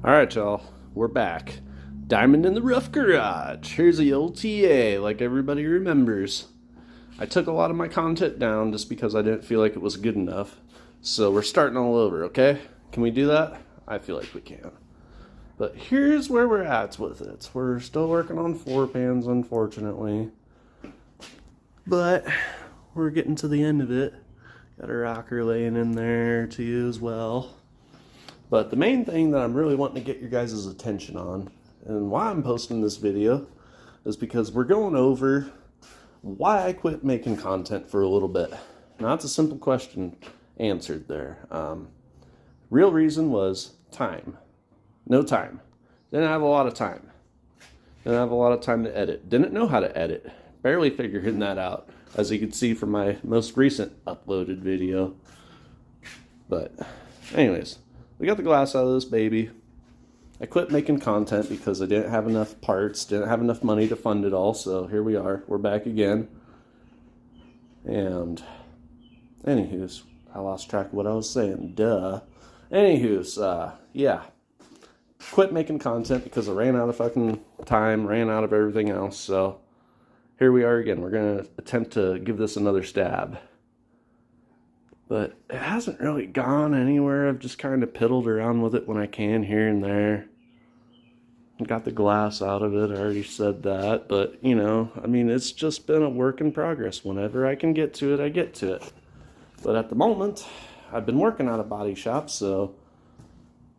All right, y'all, we're back. Diamond in the Rough Garage. Here's the old TA, like everybody remembers. I took a lot of my content down just because I didn't feel like it was good enough. So we're starting all over, okay? Can we do that? I feel like we can. But here's where we're at with it. We're still working on floor pans, unfortunately. But we're getting to the end of it. Got a rocker laying in there too as well. But the main thing that I'm really wanting to get your guys' attention on, and why I'm posting this video, is because we're going over why I quit making content for a little bit. Now, that's a simple question answered there. Real reason was time. No time. Didn't have a lot of time. Didn't have a lot of time to edit. Didn't know how to edit. Barely figuring that out, as you can see from my most recent uploaded video. But anyways, we got the glass out of this baby. I quit making content because I didn't have enough parts, didn't have enough money to fund it all, so here we are. We're back again. And anywho's, I lost track of what I was saying. Duh. Anywho's, yeah. Quit making content because I ran out of fucking time, ran out of everything else, so here we are again. We're going to attempt to give this another stab. But it hasn't really gone anywhere. I've just kind of piddled around with it when I can here and there. Got the glass out of it, I already said that. But, you know, I mean, it's just been a work in progress. Whenever I can get to it, I get to it. But at the moment, I've been working at a body shop, so,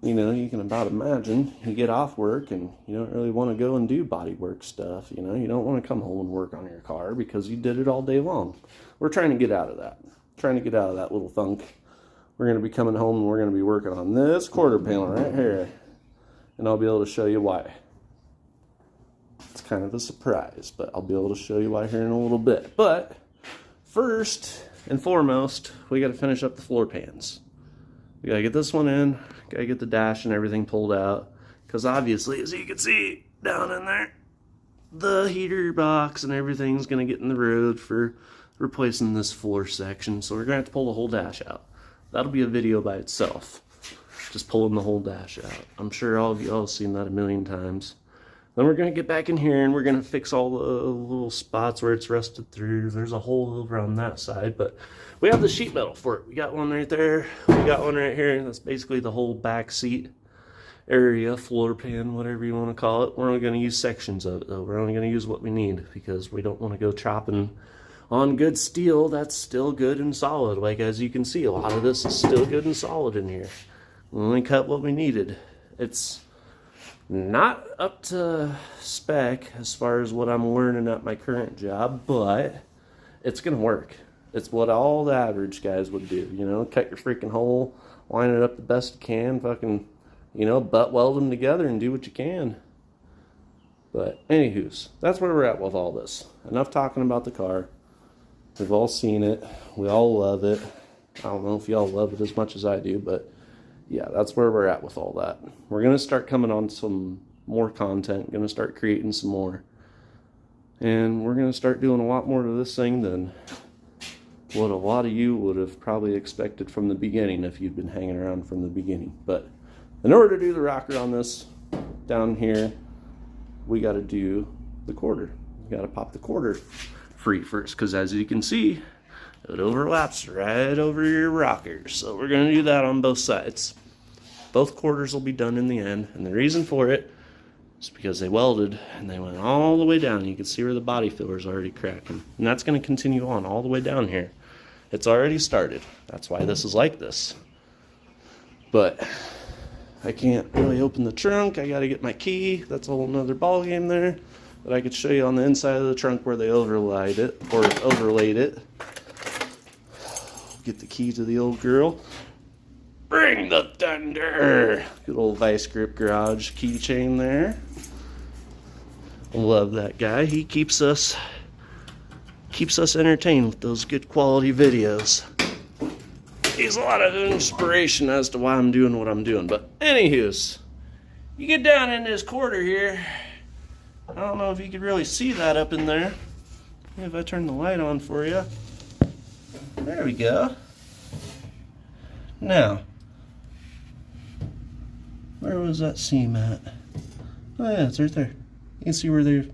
you know, you can about imagine. You get off work and you don't really want to go and do body work stuff. You know, you don't want to come home and work on your car because you did it all day long. We're trying to get out of that. Trying to get out of that little funk. We're going to be coming home and we're going to be working on this quarter panel right here. And I'll be able to show you why. It's kind of a surprise, but I'll be able to show you why here in a little bit. But first and foremost, we got to finish up the floor pans. We got to get this one in. Got to get the dash and everything pulled out. Because obviously, as you can see down in there, the heater box and everything's going to get in the road for replacing this floor section, so we're gonna have to pull the whole dash out. That'll be a video by itself, just pulling the whole dash out. I'm sure all of y'all have seen that a million times. Then we're gonna get back in here and we're gonna fix all the little spots where it's rusted through. There's a hole over on that side, but we have the sheet metal for it. We got one right there, we got one right here, and that's basically the whole back seat area, floor pan, whatever you want to call it. We're only going to use sections of it though. We're only going to use what we need because we don't want to go chopping on good steel that's still good and solid. Like, as you can see, a lot of this is still good and solid in here. We only cut what we needed. It's not up to spec as far as what I'm learning at my current job, but it's gonna work. It's what all the average guys would do, you know, cut your freaking hole, line it up the best you can, fucking, you know, butt weld them together and do what you can. But anywho's, that's where we're at with all this. Enough talking about the car. We've all seen it. We all love it. I don't know if y'all love it as much as I do, but yeah, that's where we're at with all that. We're going to start coming on some more content, going to start creating some more. And we're going to start doing a lot more to this thing than what a lot of you would have probably expected from the beginning if you'd been hanging around from the beginning. But in order to do the rocker on this down here, we got to do the quarter. We got to pop the quarter free first, because as you can see, it overlaps right over your rockers. So we're going to do that on both sides. Both quarters will be done in the end, and the reason for it is because they welded and they went all the way down. You can see where the body filler is already cracking, and that's going to continue on all the way down here. It's already started. That's why this is like this. But I can't really open the trunk. I got to get my key. That's a whole nother ball game there. But I could show you on the inside of the trunk where they overlaid it. Get the key to the old girl. Bring the thunder. Good old Vice Grip Garage keychain there. Love that guy. He keeps us entertained with those good quality videos. He's a lot of inspiration as to why I'm doing what I'm doing. But anywho's, you get down in this quarter here. I don't know if you can really see that up in there. If I turn the light on for you. There we go. Now, Where was that seam at? Oh yeah, it's right there. You can see where they've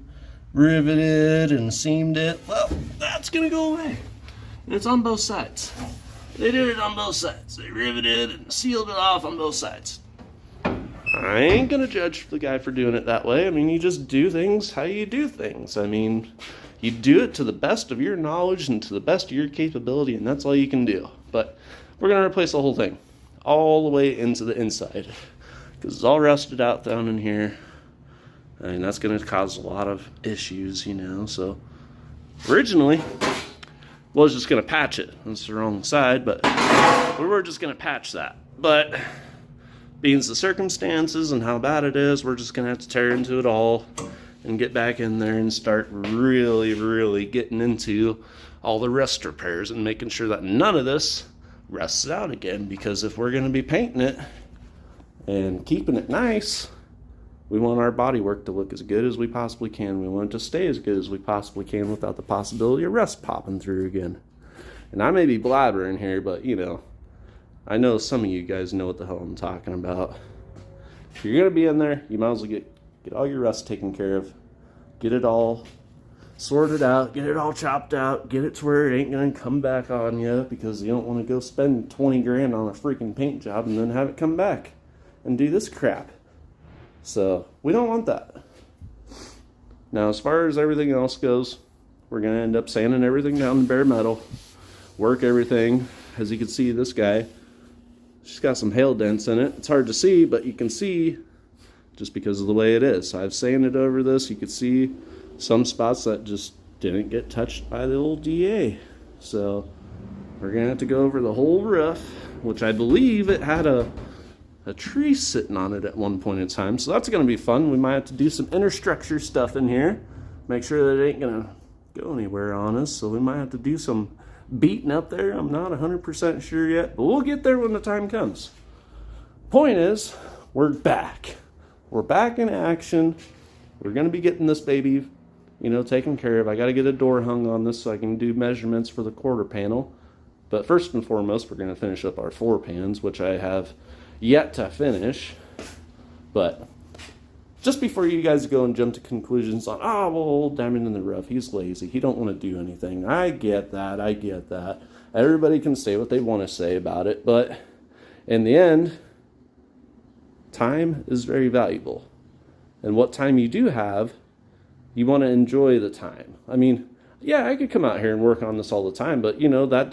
riveted and seamed it. Well, that's gonna go away. And it's on both sides. They did it on both sides. They riveted and sealed it off on both sides. I ain't gonna judge the guy for doing it that way. I mean, you just do things how you do things. I mean, you do it to the best of your knowledge and to the best of your capability, and that's all you can do. But we're gonna replace the whole thing, all the way into the inside, because it's all rusted out down in here. I mean, that's gonna cause a lot of issues, you know. So originally, I was just gonna patch it. That's the wrong side, but we were just gonna patch that. But being the circumstances and how bad it is, we're just gonna have to tear into it all and get back in there and start really getting into all the rust repairs and making sure that none of this rusts out again. Because if we're gonna be painting it and keeping it nice, we want our bodywork to look as good as we possibly can. We want it to stay as good as we possibly can without the possibility of rust popping through again. And I may be blabbering here, but you know, I know some of you guys know what the hell I'm talking about. If you're gonna be in there, you might as well get all your rust taken care of. Get it all sorted out, get it all chopped out, get it to where it ain't gonna come back on you, because you don't want to go spend 20 grand on a freaking paint job and then have it come back and do this crap. So we don't want that. Now, as far as everything else goes, we're gonna end up sanding everything down to bare metal, work everything. As you can see, this guy, she's got some hail dents in it. It's hard to see, but you can see just because of the way it is. So I've sanded over this. You can see some spots that just didn't get touched by the old DA. So we're gonna have to go over the whole roof, which I believe it had a tree sitting on it at one point in time. So that's gonna be fun. We might have to do some interstructure stuff in here. Make sure that it ain't gonna go anywhere on us. So we might have to do some beating up there. I'm not 100% sure yet, but we'll get there when the time comes. Point is, we're back. We're back in action. We're gonna be getting this baby, you know, taken care of. I gotta get a door hung on this so I can do measurements for the quarter panel. But first and foremost, we're gonna finish up our floor pans, which I have yet to finish. But just before you guys go and jump to conclusions on, oh, well, old Diamond in the Rough, he's lazy, he don't want to do anything. I get that. Everybody can say what they want to say about it, but in the end, time is very valuable. And what time you do have, you want to enjoy the time. I mean, yeah, I could come out here and work on this all the time, but you know, that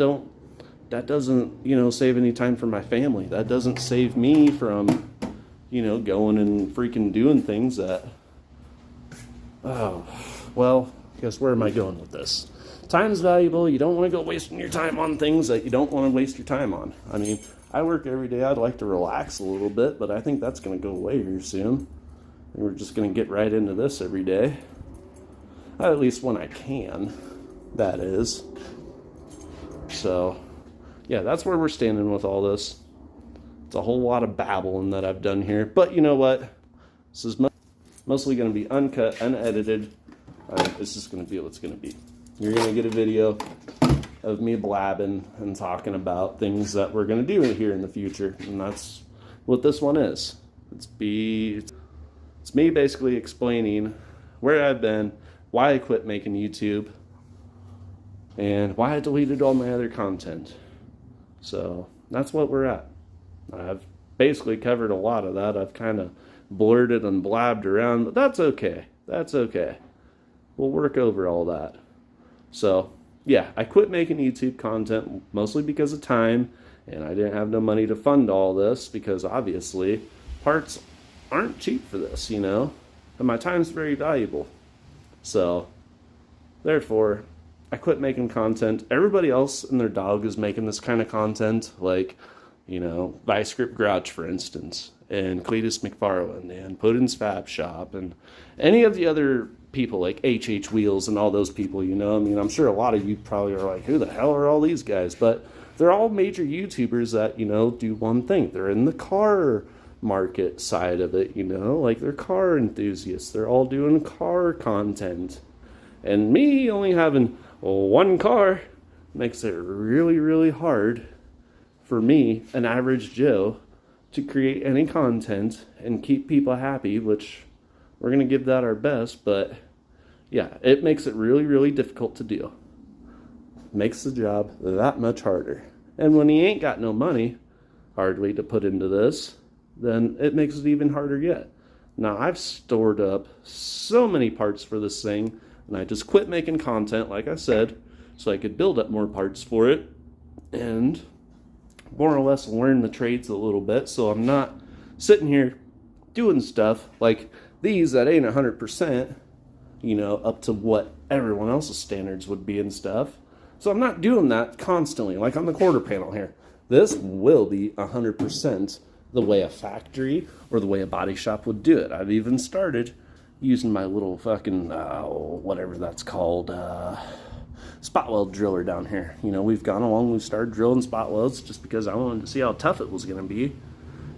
doesn't, you know, save any time for my family. That doesn't save me from, you know, going and freaking doing things that, oh, well, guess where am I going with this? Time's valuable. You don't want to go wasting your time on things that you don't want to waste your time on. I mean, I work every day. I'd like to relax a little bit, but I think that's going to go away here soon. And we're just going to get right into this every day. At least when I can, that is. So, yeah, that's where we're standing with all this. It's a whole lot of babbling that I've done here. But you know what? This is mostly going to be uncut, unedited. It's just going to be what it's going to be. You're going to get a video of me blabbing and talking about things that we're going to do here in the future. And that's what this one is. It's me basically explaining where I've been, why I quit making YouTube, and why I deleted all my other content. So that's what we're at. I've basically covered a lot of that. I've kind of blurted and blabbed around, but that's okay. That's okay. We'll work over all that. So, yeah, I quit making YouTube content mostly because of time, and I didn't have no money to fund all this because obviously parts aren't cheap for this, you know, and my time's very valuable. So, therefore, I quit making content. Everybody else and their dog is making this kind of content, like, you know, Vice Grip Garage, for instance, and Cletus McFarland, and Puddin's Fab Shop, and any of the other people like HH Wheels and all those people, you know. I mean, I'm sure a lot of you probably are like, who the hell are all these guys? But they're all major YouTubers that, you know, do one thing. They're in the car market side of it, you know, like they're car enthusiasts. They're all doing car content. And me only having one car makes it really, really hard for me, an average Joe, to create any content and keep people happy, which we're going to give that our best, but yeah, it makes it really, really difficult to do. Makes the job that much harder. And when he ain't got no money, hardly, to put into this, then it makes it even harder yet. Now, I've stored up so many parts for this thing, and I just quit making content, like I said, so I could build up more parts for it, and more or less learn the trades a little bit, so I'm not sitting here doing stuff like these that ain't 100%, you know, up to what everyone else's standards would be and stuff. So I'm not doing that constantly, like on the quarter panel here. This will be 100% the way a factory or the way a body shop would do it. I've even started using my little fucking, whatever that's called, spot weld driller down here. You know, we've gone along, we've started drilling spot welds just because I wanted to see how tough it was going to be.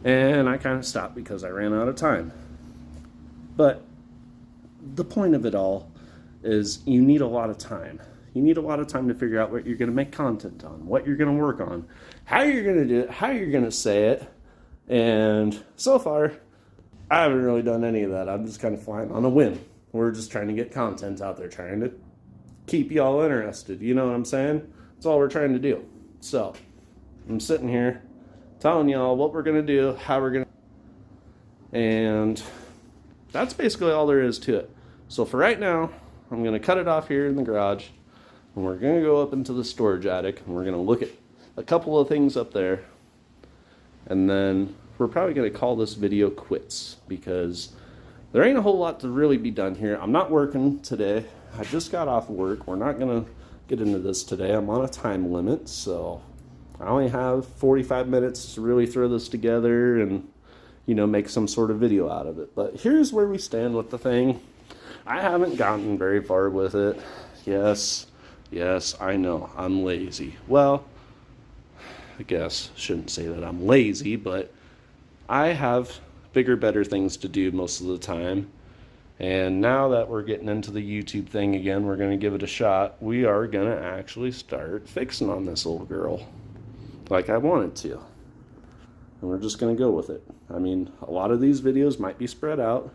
And I kind of stopped because I ran out of time. But the point of it all is you need a lot of time. You need a lot of time to figure out what you're going to make content on, what you're going to work on, how you're going to do it, how you're going to say it. And so far, I haven't really done any of that. I'm just kind of flying on a whim. We're just trying to get content out there, trying to keep y'all interested. You know what I'm saying? That's all we're trying to do. So, I'm sitting here telling y'all what we're going to do, how we're going to... And that's basically all there is to it. So for right now, I'm going to cut it off here in the garage. And we're going to go up into the storage attic. And we're going to look at a couple of things up there. And then we're probably going to call this video quits, because there ain't a whole lot to really be done here. I'm not working today. I just got off work. We're not going to get into this today. I'm on a time limit, so I only have 45 minutes to really throw this together and, you know, make some sort of video out of it. But here's where we stand with the thing. I haven't gotten very far with it. Yes, I know, I'm lazy. Well, I guess shouldn't say that I'm lazy, but I have bigger, better things to do most of the time. And now that we're getting into the YouTube thing again, we're going to give it a shot. We are going to actually start fixing on this old girl like I wanted to. And we're just going to go with it. I mean, a lot of these videos might be spread out.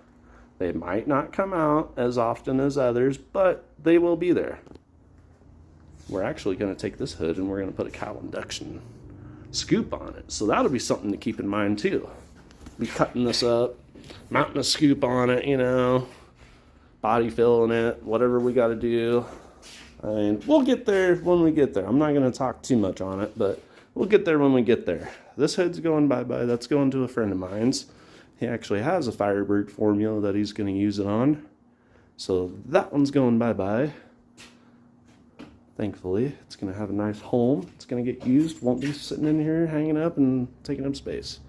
They might not come out as often as others, but they will be there. We're actually going to take this hood and we're going to put a cowl induction scoop on it. So that'll be something to keep in mind too. Be cutting this up, mounting a scoop on it, you know, body filling it, whatever we got to do. I mean, we'll get there when we get there. I'm not going to talk too much on it, but we'll get there when we get there. This hood's going bye-bye. That's going to a friend of mine's. He actually has a Firebird formula that he's going to use it on. So that one's going bye-bye. Thankfully, it's going to have a nice home. It's going to get used. Won't be sitting in here hanging up and taking up space.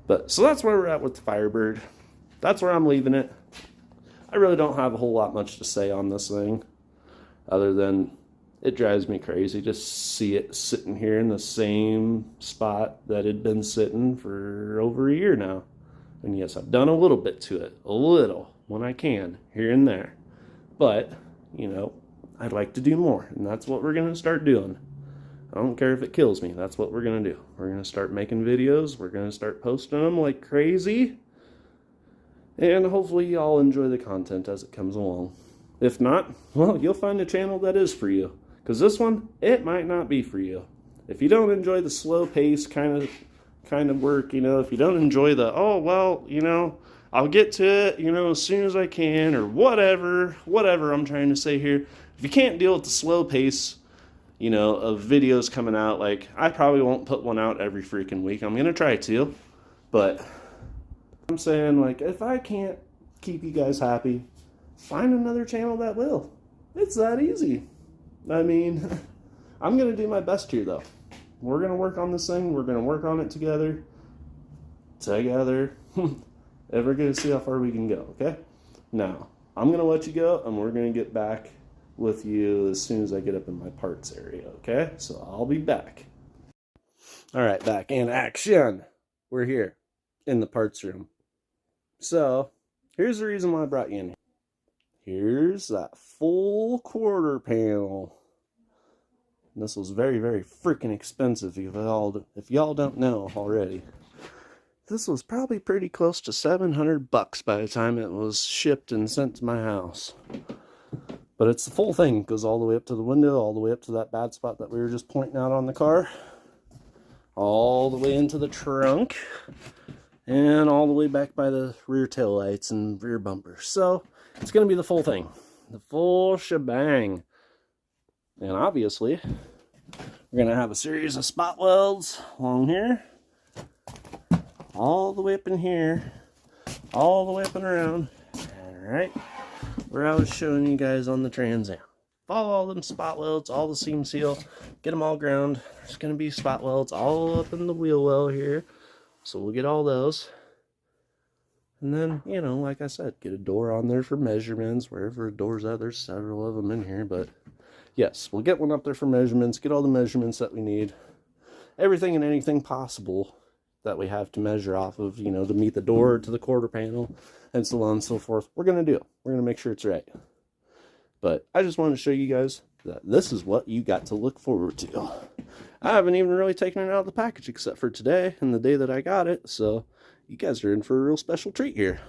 But so that's where we're at with the Firebird. That's where I'm leaving it. I really don't have a whole lot much to say on this thing, other than it drives me crazy to see it sitting here in the same spot that it had been sitting for over a year now. And yes, I've done a little bit to it, a little, when I can, here and there. But, you know, I'd like to do more, and that's what we're going to start doing. I don't care if it kills me. That's what we're going to do. We're going to start making videos. We're going to start posting them like crazy. And hopefully y'all enjoy the content as it comes along. If not, well, you'll find a channel that is for you. Because this one, it might not be for you. If you don't enjoy the slow pace kind of work, you know, if you don't enjoy the, oh, well, you know, I'll get to it, you know, as soon as I can, or whatever I'm trying to say here. If you can't deal with the slow pace, you know, of videos coming out, like, I probably won't put one out every freaking week. I'm going to try to, but I'm saying, like, if I can't keep you guys happy, find another channel that will. It's that easy. I mean, I'm going to do my best here, though. We're going to work on this thing. We're going to work on it together. And we're going to see how far we can go, okay? Now, I'm going to let you go, and we're going to get back with you as soon as I get up in my parts area, okay? So I'll be back. All right, back in action. We're here in the parts room. So here's the reason why I brought you in here. Here's that full quarter panel. This was very, very freaking expensive if y'all don't know already. this was probably pretty close to $700 by the time it was shipped and sent to my house. But it's the full thing. It goes all the way up to the window, all the way up to that bad spot that we were just pointing out on the car, all the way into the trunk, and all the way back by the rear tail lights and rear bumper. So it's going to be the full thing, the full shebang. And obviously, we're going to have a series of spot welds along here, all the way up in here, all the way up and around. All right, where I was showing you guys on the Trans Am. Follow all them spot welds, all the seam seal, get them all ground. There's going to be spot welds all up in the wheel well here, so we'll get all those. And then, you know, like I said, get a door on there for measurements, wherever a door's at. There's several of them in here, but yes, we'll get one up there for measurements, get all the measurements that we need, everything and anything possible that we have to measure off of, you know, to meet the door, to the quarter panel, and so on and so forth. We're going to do it. We're going to make sure it's right. But I just wanted to show you guys that this is what you got to look forward to. I haven't even really taken it out of the package except for today and the day that I got it, so you guys are in for a real special treat here.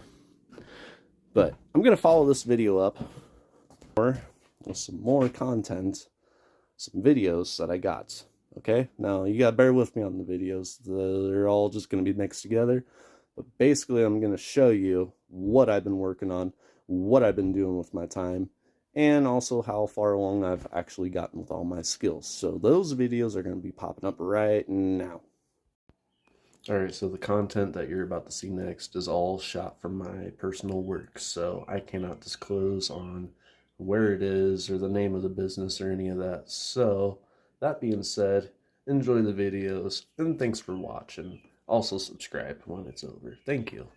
But I'm going to follow this video up with some more content, some videos that I got. Okay, now you gotta bear with me on the videos. They're all just going to be mixed together. But basically, I'm going to show you what I've been working on, what I've been doing with my time, and also how far along I've actually gotten with all my skills. So those videos are going to be popping up right now. Alright, so the content that you're about to see next is all shot from my personal work, so I cannot disclose on where it is or the name of the business or any of that. So that being said, enjoy the videos and thanks for watching. Also subscribe when it's over. Thank you.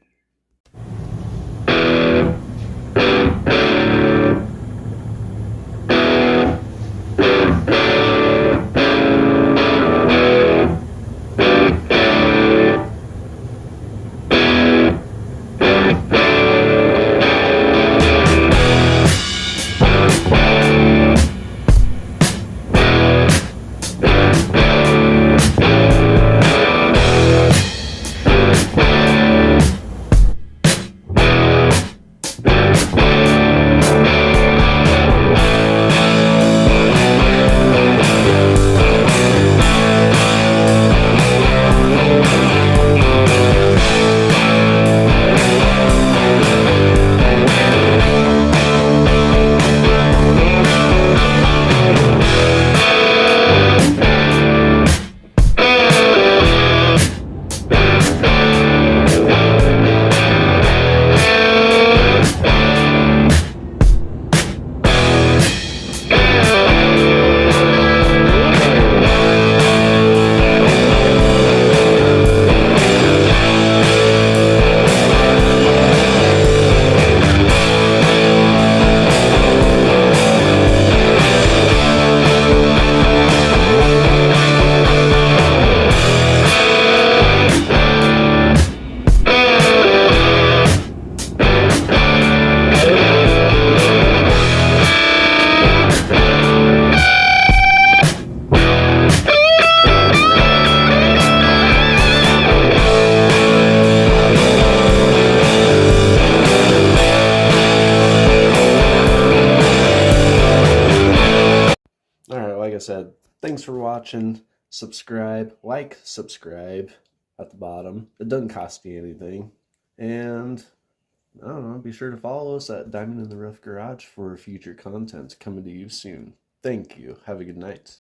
Like I said, thanks for watching. Subscribe, subscribe at the bottom. It doesn't cost you anything. And I don't know, be sure to follow us at Diamond in the Rough Garage for future content coming to you soon. Thank you. Have a good night.